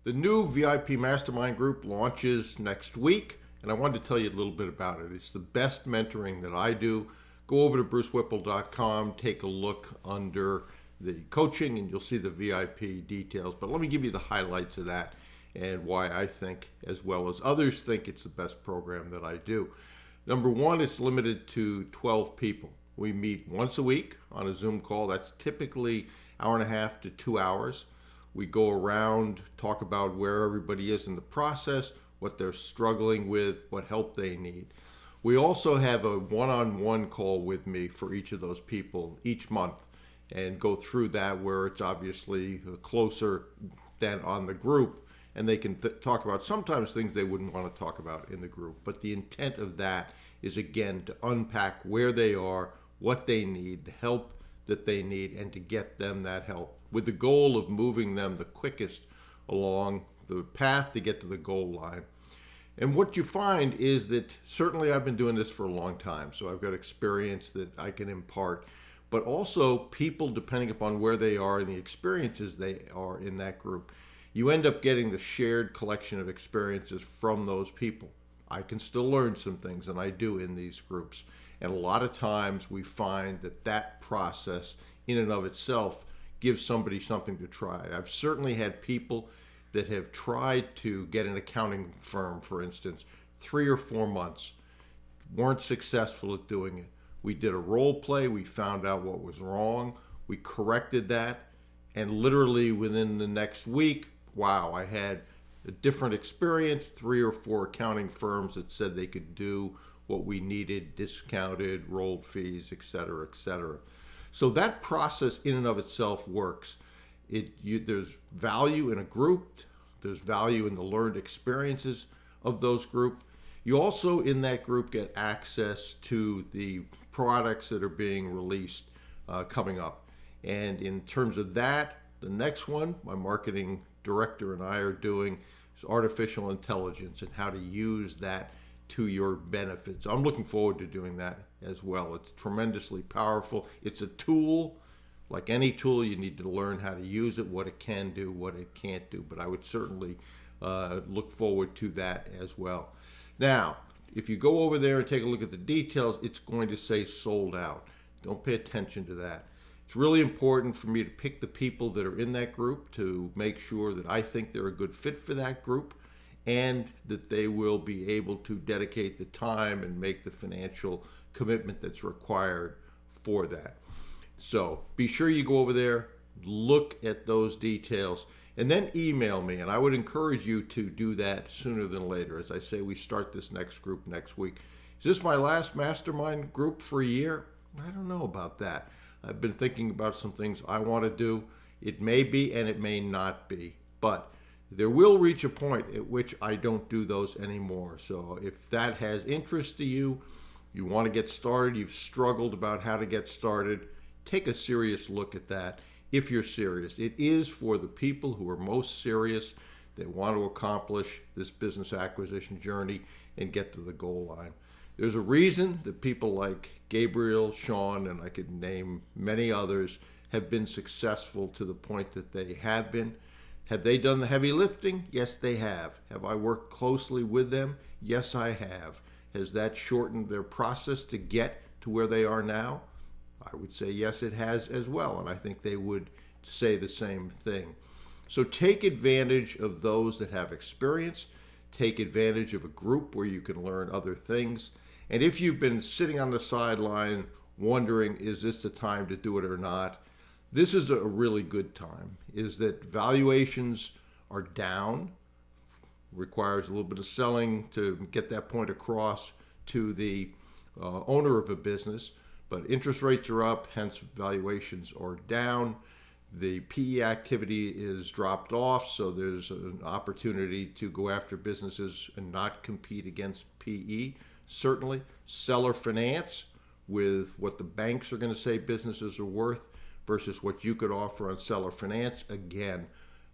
The new VIP Mastermind Group launches next week, and I wanted to tell you a little bit about it. It's the best mentoring that I do. Go over to brucewhipple.com, take a look under the coaching, and you'll see the VIP details. But let me give you the highlights of that and why I think, as well as others think, it's the best program that I do. Number one, it's limited to 12 people. We meet once a week on a Zoom call. That's typically hour and a half to 2 hours. We go around, talk about where everybody is in the process, what they're struggling with, what help they need. We also have a one-on-one call with me for each of those people each month and go through that where it's obviously closer than on the group, and they can talk about sometimes things they wouldn't want to talk about in the group. But the intent of that is, again, to unpack where they are, what they need, the help that they need, and to get them that help, with the goal of moving them the quickest along the path to get to the goal line. And what you find is that certainly I've been doing this for a long time, so I've got experience that I can impart, but also people, depending upon where they are and the experiences they are in that group, you end up getting the shared collection of experiences from those people. I can still learn some things, and I do in these groups. And a lot of times we find that that process in and of itself gives somebody something to try. I've certainly had people that have tried to get an accounting firm, for instance, 3 or 4 months, weren't successful at doing it. We did a role play, we found out what was wrong, we corrected that, and literally within the next week, wow, I had a different experience, 3 or 4 accounting firms that said they could do what we needed, discounted, rolled fees, et cetera, et cetera. So that process in and of itself works. There's value in a group, there's value in the learned experiences of those groups. You also in that group get access to the products that are being released coming up. And in terms of that, the next one, my marketing director and I are doing is artificial intelligence and how to use that to your benefits. I'm looking forward to doing that as well. It's tremendously powerful. It's a tool. Like any tool, you need to learn how to use it, what it can do, what it can't do. But I would certainly look forward to that as well. Now, if you go over there and take a look at the details, it's going to say sold out. Don't pay attention to that. It's really important for me to pick the people that are in that group to make sure that I think they're a good fit for that group, and that they will be able to dedicate the time and make the financial commitment that's required for that. So be sure you go over there, look at those details, and then email me. And I would encourage you to do that sooner than later. As I say, we start this next group next week. Is this my last mastermind group for a year? I don't know about that. I've been thinking about some things I want to do. It may be and it may not be, but there will reach a point at which I don't do those anymore. So if that has interest to you, you want to get started, you've struggled about how to get started, take a serious look at that. If you're serious, it is for the people who are most serious, that want to accomplish this business acquisition journey and get to the goal line. There's a reason that people like Gabriel, Sean, and I could name many others have been successful to the point that they have been. Have they done the heavy lifting? Yes, they have. Have I worked closely with them? Yes, I have. Has that shortened their process to get to where they are now? I would say yes, it has as well, and I think they would say the same thing. So take advantage of those that have experience. Take advantage of a group where you can learn other things. And if you've been sitting on the sideline wondering, is this the time to do it or not? This is a really good time. Is that valuations are down, requires a little bit of selling to get that point across to the owner of a business, but interest rates are up, hence valuations are down. The PE activity is dropped off, so there's an opportunity to go after businesses and not compete against PE. Certainly, seller finance with what the banks are going to say businesses are worth versus what you could offer on seller finance. Again,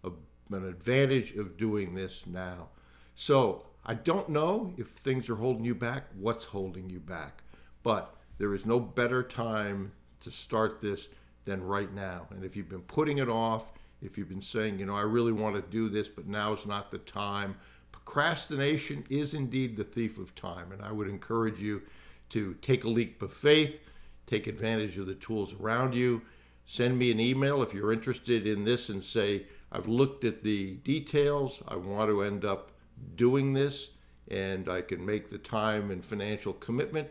an advantage of doing this now. So I don't know if things are holding you back, what's holding you back, but there is no better time to start this than right now. And if you've been putting it off, If you've been saying, I really want to do this, but now's not the time. Procrastination is indeed the thief of time, and I would encourage you to take a leap of faith, take advantage of the tools around you. Send me an email if you're interested in this and say, I've looked at the details, I want to end up doing this, and I can make the time and financial commitment.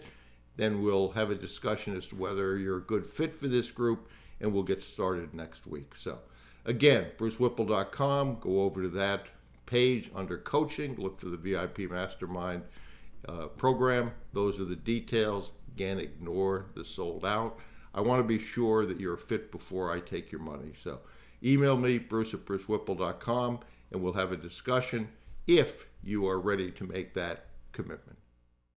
Then we'll have a discussion as to whether you're a good fit for this group, and we'll get started next week. So again, brucewhipple.com, go over to that page under coaching, look for the VIP Mastermind program. Those are the details. Again, ignore the sold out. I want to be sure that you're fit before I take your money. So email me, bruce@brucewhipple.com, and we'll have a discussion if you are ready to make that commitment.